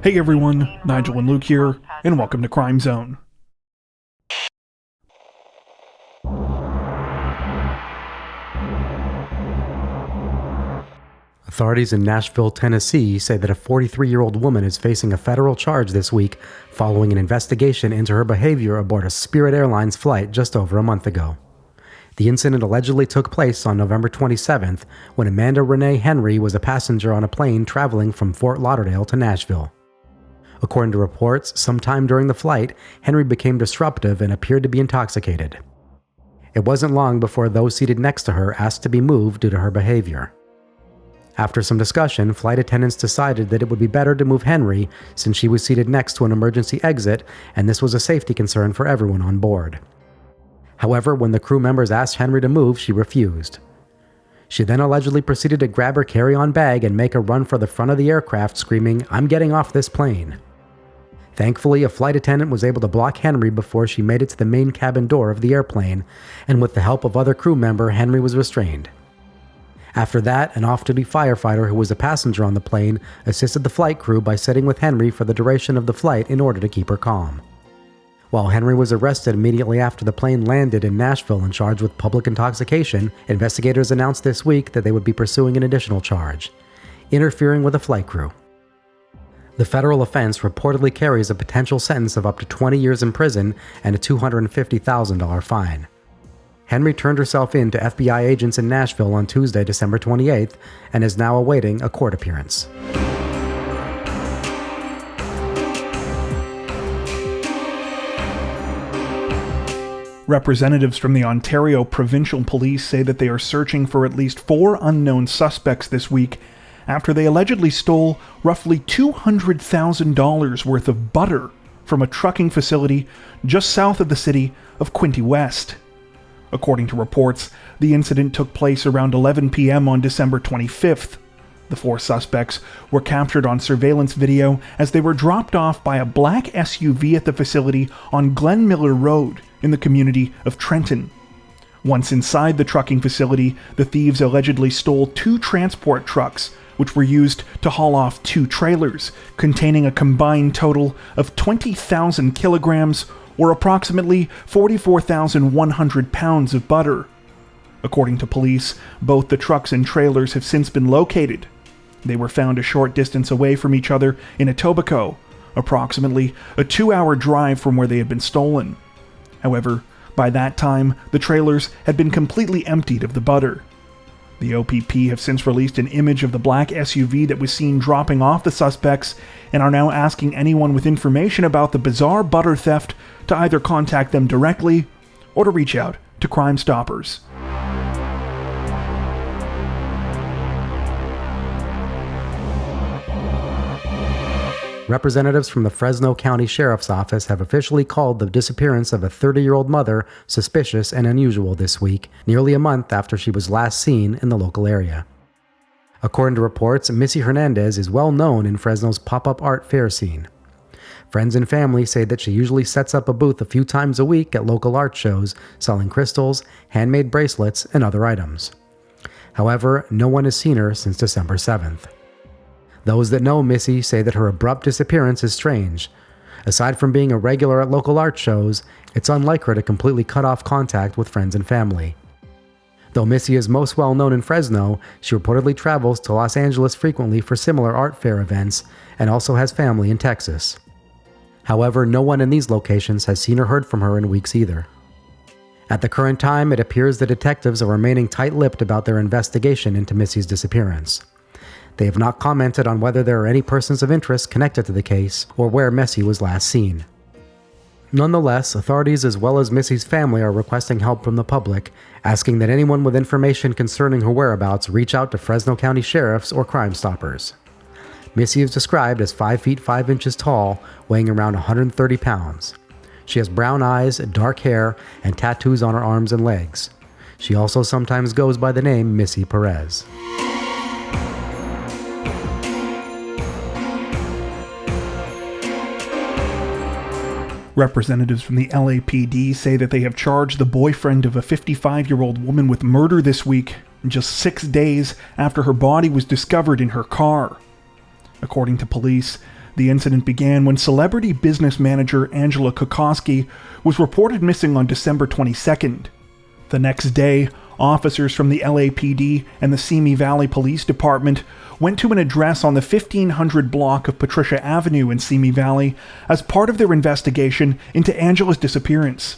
Hey everyone, Nigel and Luke here, and welcome to Crime Zone. Authorities in Nashville, Tennessee say that a 43-year-old woman is facing a federal charge this week following an investigation into her behavior aboard a Spirit Airlines flight just over a month ago. The incident allegedly took place on November 27th when Amanda Renee Henry was a passenger on a plane traveling from Fort Lauderdale to Nashville. According to reports, sometime during the flight, Henry became disruptive and appeared to be intoxicated. It wasn't long before those seated next to her asked to be moved due to her behavior. After some discussion, flight attendants decided that it would be better to move Henry since she was seated next to an emergency exit, and this was a safety concern for everyone on board. However, when the crew members asked Henry to move, she refused. She then allegedly proceeded to grab her carry-on bag and make a run for the front of the aircraft, screaming, "I'm getting off this plane." Thankfully, a flight attendant was able to block Henry before she made it to the main cabin door of the airplane, and with the help of other crew member, Henry was restrained. After that, an off-duty firefighter who was a passenger on the plane assisted the flight crew by sitting with Henry for the duration of the flight in order to keep her calm. While Henry was arrested immediately after the plane landed in Nashville and charged with public intoxication, investigators announced this week that they would be pursuing an additional charge: interfering with a flight crew. The federal offense reportedly carries a potential sentence of up to 20 years in prison and a $250,000 fine. Henry turned herself in to FBI agents in Nashville on Tuesday, December 28th, and is now awaiting a court appearance. Representatives from the Ontario Provincial Police say that they are searching for at least 4 unknown suspects this week after they allegedly stole roughly $200,000 worth of butter from a trucking facility just south of the city of Quinte West. According to reports, the incident took place around 11 p.m. on December 25th. The 4 suspects were captured on surveillance video as they were dropped off by a black SUV at the facility on Glen Miller Road in the community of Trenton. Once inside the trucking facility, the thieves allegedly stole 2 transport trucks, which were used to haul off 2 trailers, containing a combined total of 20,000 kilograms or approximately 44,100 pounds of butter. According to police, both the trucks and trailers have since been located. They were found a short distance away from each other in Etobicoke, approximately a 2-hour drive from where they had been stolen. However, by that time, the trailers had been completely emptied of the butter. The OPP have since released an image of the black SUV that was seen dropping off the suspects and are now asking anyone with information about the bizarre butter theft to either contact them directly or to reach out to Crime Stoppers. Representatives from the Fresno County Sheriff's Office have officially called the disappearance of a 30-year-old mother suspicious and unusual this week, nearly a month after she was last seen in the local area. According to reports, Missy Hernandez is well known in Fresno's pop-up art fair scene. Friends and family say that she usually sets up a booth a few times a week at local art shows, selling crystals, handmade bracelets, and other items. However, no one has seen her since December 7th. Those that know Missy say that her abrupt disappearance is strange. Aside from being a regular at local art shows, it's unlike her to completely cut off contact with friends and family. Though Missy is most well known in Fresno, she reportedly travels to Los Angeles frequently for similar art fair events and also has family in Texas. However, no one in these locations has seen or heard from her in weeks either. At the current time, it appears the detectives are remaining tight-lipped about their investigation into Missy's disappearance. They have not commented on whether there are any persons of interest connected to the case or where Missy was last seen. Nonetheless, authorities as well as Missy's family are requesting help from the public, asking that anyone with information concerning her whereabouts reach out to Fresno County sheriffs or Crime Stoppers. Missy is described as 5 feet 5 inches tall, weighing around 130 pounds. She has brown eyes, dark hair, and tattoos on her arms and legs. She also sometimes goes by the name Missy Perez. Representatives from the LAPD say that they have charged the boyfriend of a 55-year-old woman with murder this week, just 6 days after her body was discovered in her car. According to police, The incident began when celebrity business manager Angela Kakoski was reported missing on December 22nd. The next day, officers from the LAPD and the Simi Valley Police Department went to an address on the 1500 block of Patricia Avenue in Simi Valley as part of their investigation into Angela's disappearance.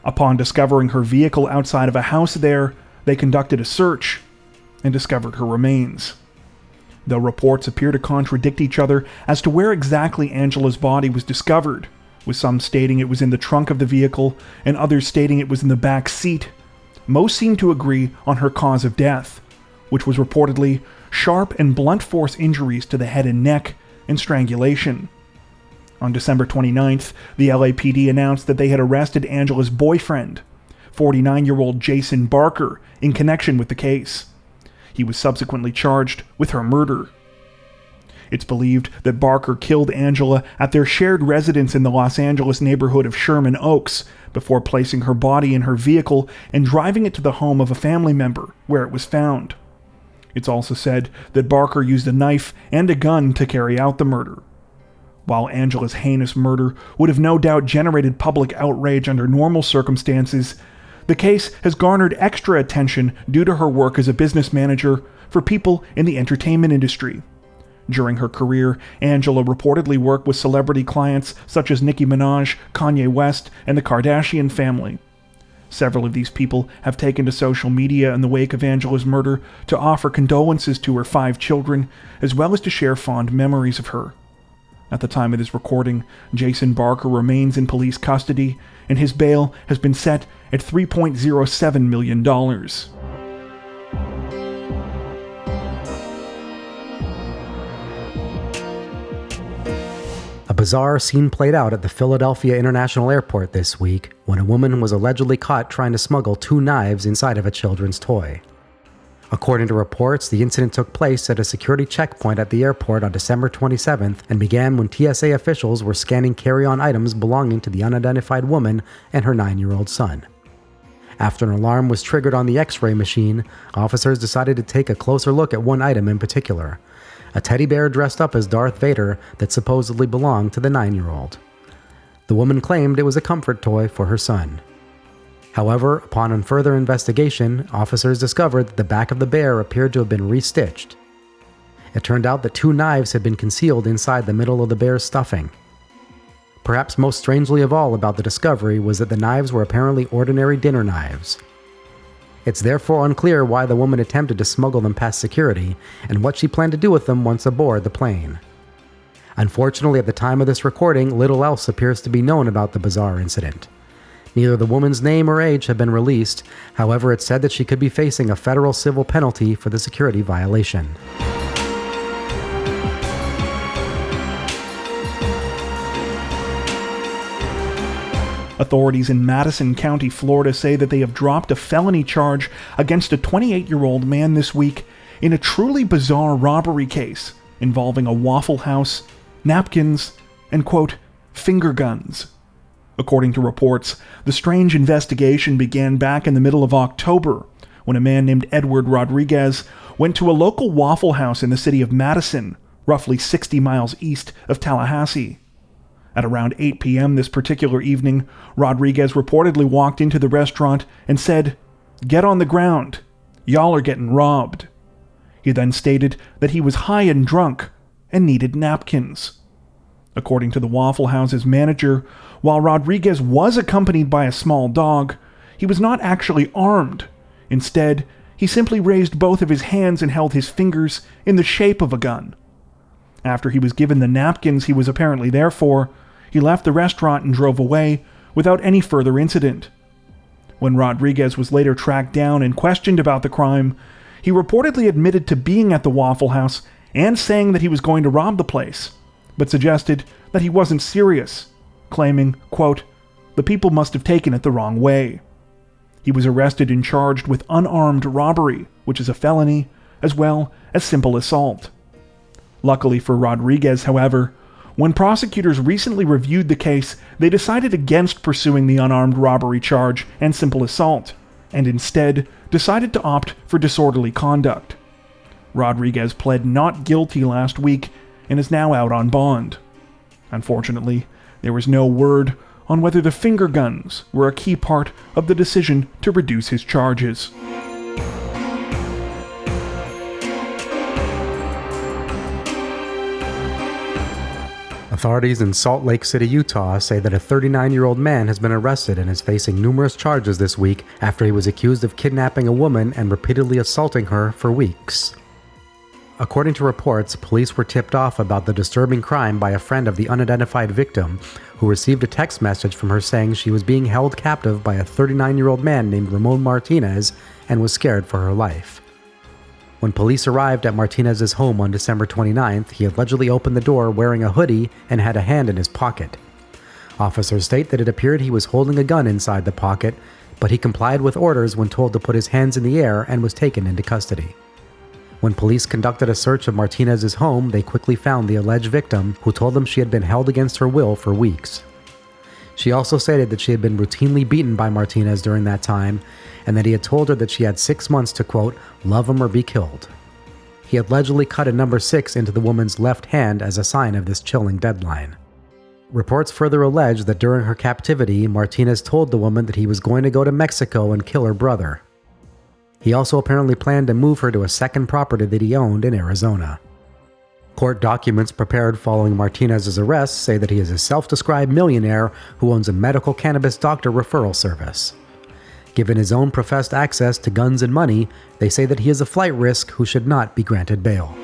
Upon discovering her vehicle outside of a house there, they conducted a search and discovered her remains. Though reports appear to contradict each other as to where exactly Angela's body was discovered, with some stating it was in the trunk of the vehicle and others stating it was in the back seat, most seem to agree on her cause of death, which was reportedly sharp and blunt force injuries to the head and neck and strangulation. On December 29th, the LAPD announced that they had arrested Angela's boyfriend, 49-year-old Jason Barker, in connection with the case. He was subsequently charged with her murder. It's believed that Barker killed Angela at their shared residence in the Los Angeles neighborhood of Sherman Oaks before placing her body in her vehicle and driving it to the home of a family member, where it was found. It's also said that Barker used a knife and a gun to carry out the murder. While Angela's heinous murder would have no doubt generated public outrage under normal circumstances, the case has garnered extra attention due to her work as a business manager for people in the entertainment industry. During her career, Angela reportedly worked with celebrity clients such as Nicki Minaj, Kanye West, and the Kardashian family. Several of these people have taken to social media in the wake of Angela's murder to offer condolences to her 5 children, as well as to share fond memories of her. At the time of this recording, Jason Barker remains in police custody, and his bail has been set at $3.07 million. A bizarre scene played out at the Philadelphia International Airport this week when a woman was allegedly caught trying to smuggle 2 knives inside of a children's toy. According to reports, the incident took place at a security checkpoint at the airport on December 27th and began when TSA officials were scanning carry-on items belonging to the unidentified woman and her 9-year-old son. After an alarm was triggered on the X-ray machine, officers decided to take a closer look at one item in particular, a teddy bear dressed up as Darth Vader that supposedly belonged to the 9-year-old. The woman claimed it was a comfort toy for her son. However, upon further investigation, officers discovered that the back of the bear appeared to have been restitched. It turned out that 2 knives had been concealed inside the middle of the bear's stuffing. Perhaps most strangely of all about the discovery was that the knives were apparently ordinary dinner knives. It's therefore unclear why the woman attempted to smuggle them past security and what she planned to do with them once aboard the plane. Unfortunately, at the time of this recording, little else appears to be known about the bizarre incident. Neither the woman's name or age have been released. However, it's said that she could be facing a federal civil penalty for the security violation. Authorities in Madison County, Florida say that they have dropped a felony charge against a 28-year-old man this week in a truly bizarre robbery case involving a Waffle House, napkins, and, quote, finger guns. According to reports, the strange investigation began back in the middle of October when a man named Edward Rodriguez went to a local Waffle House in the city of Madison, roughly 60 miles east of Tallahassee. At around 8 p.m. this particular evening, Rodriguez reportedly walked into the restaurant and said, "Get on the ground. Y'all are getting robbed." He then stated that he was high and drunk and needed napkins. According to the Waffle House's manager, while Rodriguez was accompanied by a small dog, he was not actually armed. Instead, he simply raised both of his hands and held his fingers in the shape of a gun. After he was given the napkins he was apparently there for, he left the restaurant and drove away without any further incident. When Rodriguez was later tracked down and questioned about the crime, he reportedly admitted to being at the Waffle House and saying that he was going to rob the place, but suggested that he wasn't serious, claiming, quote, "The people must have taken it the wrong way." He was arrested and charged with unarmed robbery, which is a felony, as well as simple assault. Luckily for Rodriguez, however, when prosecutors recently reviewed the case, they decided against pursuing the unarmed robbery charge and simple assault, and instead decided to opt for disorderly conduct. Rodriguez pled not guilty last week and is now out on bond. Unfortunately, there was no word on whether the finger guns were a key part of the decision to reduce his charges. Authorities in Salt Lake City, Utah say that a 39-year-old man has been arrested and is facing numerous charges this week after he was accused of kidnapping a woman and repeatedly assaulting her for weeks. According to reports, police were tipped off about the disturbing crime by a friend of the unidentified victim, who received a text message from her saying she was being held captive by a 39-year-old man named Ramon Martinez and was scared for her life. When police arrived at Martinez's home on December 29th, he allegedly opened the door wearing a hoodie and had a hand in his pocket. Officers state that it appeared he was holding a gun inside the pocket, but he complied with orders when told to put his hands in the air and was taken into custody. When police conducted a search of Martinez's home, they quickly found the alleged victim, who told them she had been held against her will for weeks. She also stated that she had been routinely beaten by Martinez during that time, and that he had told her that she had 6 months to, quote, love him or be killed. He allegedly cut a number 6 into the woman's left hand as a sign of this chilling deadline. Reports further allege that during her captivity, Martinez told the woman that he was going to go to Mexico and kill her brother. He also apparently planned to move her to a second property that he owned in Arizona. Court documents prepared following Martinez's arrest say that he is a self-described millionaire who owns a medical cannabis doctor referral service. Given his own professed access to guns and money, they say that he is a flight risk who should not be granted bail.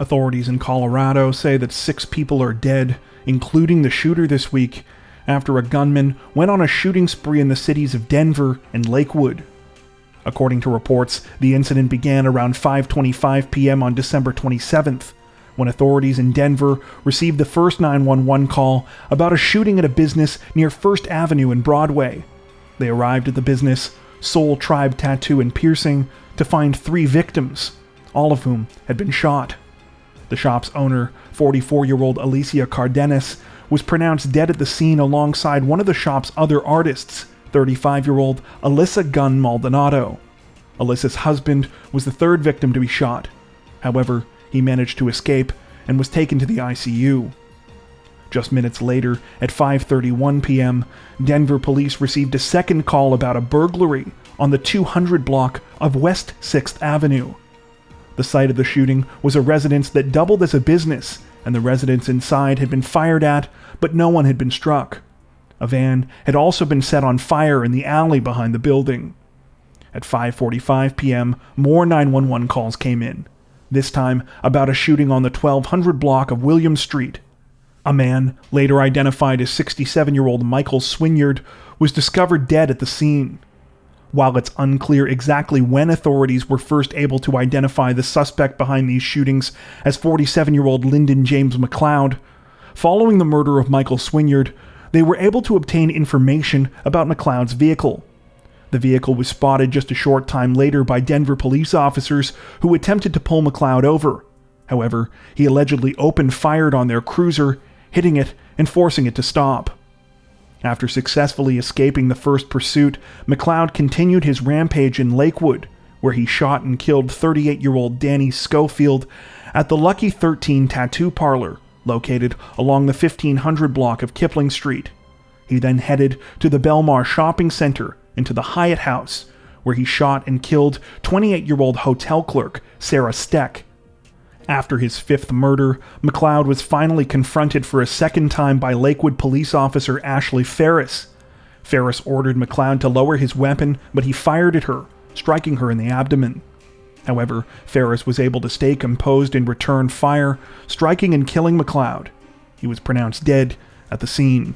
Authorities in Colorado say that 6 people are dead, including the shooter this week, after a gunman went on a shooting spree in the cities of Denver and Lakewood. According to reports, the incident began around 5:25 p.m. on December 27th, when authorities in Denver received the first 911 call about a shooting at a business near First Avenue and Broadway. They arrived at the business, Soul Tribe Tattoo and Piercing, to find 3 victims, all of whom had been shot. The shop's owner, 44-year-old Alicia Cardenas, was pronounced dead at the scene alongside one of the shop's other artists, 35-year-old Alyssa Gunn Maldonado. Alyssa's husband was the 3rd victim to be shot. However, he managed to escape and was taken to the ICU. Just minutes later, at 5:31 p.m., Denver police received a second call about a burglary on the 200 block of West 6th Avenue. The site of the shooting was a residence that doubled as a business, and the residents inside had been fired at, but no one had been struck. A van had also been set on fire in the alley behind the building. At 5:45 p.m., more 911 calls came in, this time about a shooting on the 1200 block of William Street. A man, later identified as 67-year-old Michael Swinyard, was discovered dead at the scene. While it's unclear exactly when authorities were first able to identify the suspect behind these shootings as 47-year-old Lyndon James McLeod, following the murder of Michael Swinyard, they were able to obtain information about McLeod's vehicle. The vehicle was spotted just a short time later by Denver police officers who attempted to pull McLeod over. However, he allegedly opened fire on their cruiser, hitting it and forcing it to stop. After successfully escaping the first pursuit, McLeod continued his rampage in Lakewood, where he shot and killed 38-year-old Danny Schofield at the Lucky 13 Tattoo Parlor, located along the 1500 block of Kipling Street. He then headed to the Belmar Shopping Center and to the Hyatt House, where he shot and killed 28-year-old hotel clerk Sarah Steck. After his 5th murder, McLeod was finally confronted for a second time by Lakewood police officer Ashley Ferris. Ferris ordered McLeod to lower his weapon, but he fired at her, striking her in the abdomen. However, Ferris was able to stay composed and return fire, striking and killing McLeod. He was pronounced dead at the scene.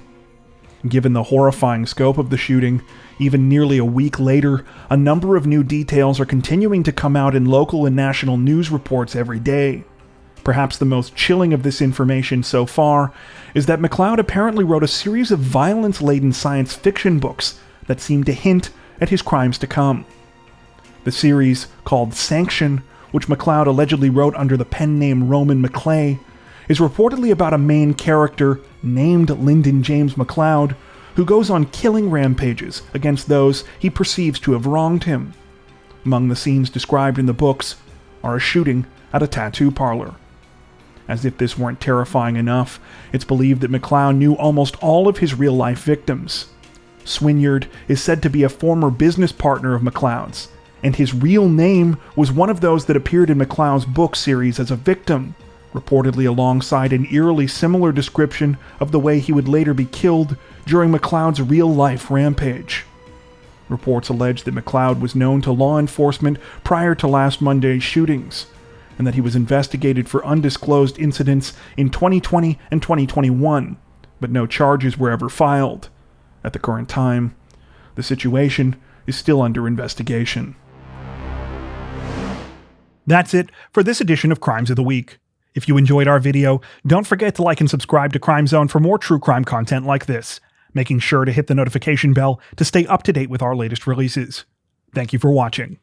Given the horrifying scope of the shooting, even nearly a week later, a number of new details are continuing to come out in local and national news reports every day. Perhaps the most chilling of this information so far is that McLeod apparently wrote a series of violence-laden science fiction books that seem to hint at his crimes to come. The series, called Sanction, which McLeod allegedly wrote under the pen name Roman McClay, is reportedly about a main character named Lyndon James McLeod, who goes on killing rampages against those he perceives to have wronged him. Among the scenes described in the books are a shooting at a tattoo parlor. As if this weren't terrifying enough, it's believed that McCloud knew almost all of his real-life victims. Swinyard is said to be a former business partner of McCloud's, and his real name was one of those that appeared in McCloud's book series as a victim, reportedly alongside an eerily similar description of the way he would later be killed during McCloud's real-life rampage. Reports allege that McCloud was known to law enforcement prior to last Monday's shootings, and that he was investigated for undisclosed incidents in 2020 and 2021, but no charges were ever filed. At the current time, the situation is still under investigation. That's it for this edition of Crimes of the Week. If you enjoyed our video, don't forget to like and subscribe to Crime Zone for more true crime content like this, making sure to hit the notification bell to stay up to date with our latest releases. Thank you for watching.